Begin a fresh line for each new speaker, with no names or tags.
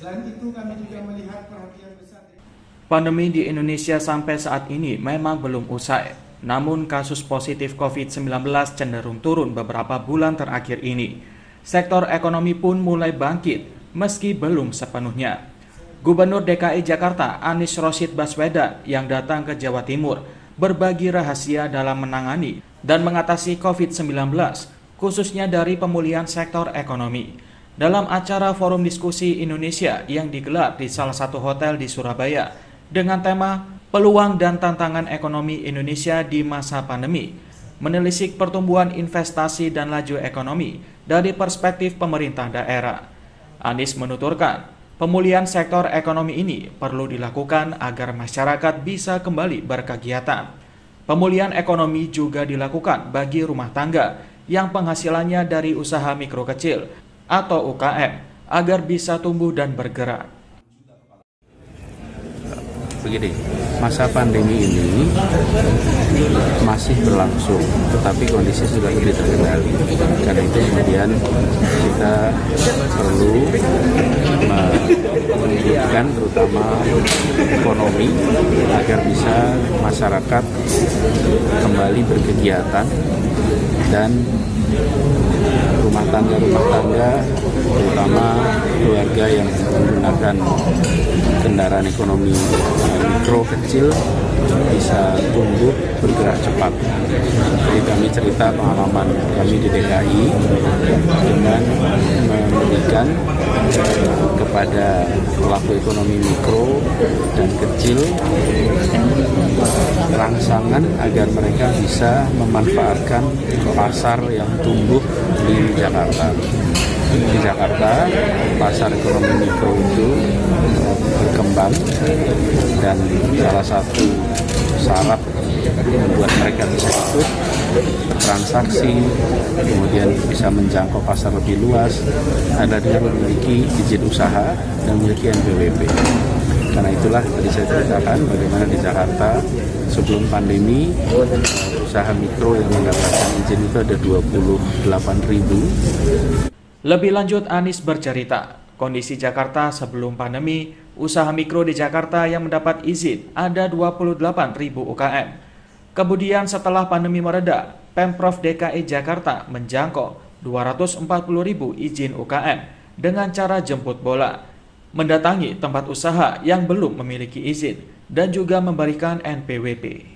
Selain itu kami juga melihat perhatian besar.
Pandemi di Indonesia sampai saat ini memang belum usai. Namun kasus positif COVID-19 cenderung turun beberapa bulan terakhir ini. Sektor ekonomi pun mulai bangkit meski belum sepenuhnya. Gubernur DKI Jakarta Anies Rashid Baswedan yang datang ke Jawa Timur berbagi rahasia dalam menangani dan mengatasi COVID-19, khususnya dari pemulihan sektor ekonomi. Dalam acara Forum Diskusi Indonesia yang digelar di salah satu hotel di Surabaya dengan tema Peluang dan Tantangan Ekonomi Indonesia di Masa Pandemi, menelisik pertumbuhan investasi dan laju ekonomi dari perspektif pemerintah daerah. Anies menuturkan, pemulihan sektor ekonomi ini perlu dilakukan agar masyarakat bisa kembali berkegiatan. Pemulihan ekonomi juga dilakukan bagi rumah tangga yang penghasilannya dari usaha mikro kecil atau UKM agar bisa tumbuh dan bergerak.
Begini, masa pandemi ini masih berlangsung, tetapi kondisi sudah lebih terkendali. Karena itu kemudian kita perlu menunjukkan terutama ekonomi agar bisa masyarakat kembali berkegiatan dan rumah tangga terutama keluarga yang menggunakan kendaraan ekonomi mikro kecil bisa tumbuh bergerak cepat. Jadi kami cerita pengalaman kami di DKI dengan memberikan kepada pelaku ekonomi mikro dan kecil rangsangan agar mereka bisa memanfaatkan pasar yang tumbuh di Jakarta. Di Jakarta, pasar ekonomi mikro itu berkembang dan salah satu syarat membuat mereka bisa ikut transaksi, kemudian bisa menjangkau pasar lebih luas adalah dengan memiliki izin usaha dan memiliki NPWP. Karena itulah tadi saya ceritakan bagaimana di Jakarta sebelum pandemi usaha mikro yang mendapatkan izin itu ada 28.000.
Lebih lanjut, Anies bercerita, kondisi Jakarta sebelum pandemi, usaha mikro di Jakarta yang mendapat izin ada 28.000 UKM. Kemudian setelah pandemi mereda, Pemprov DKI Jakarta menjangkau 240.000 izin UKM dengan cara jemput bola, mendatangi tempat usaha yang belum memiliki izin, dan juga memberikan NPWP.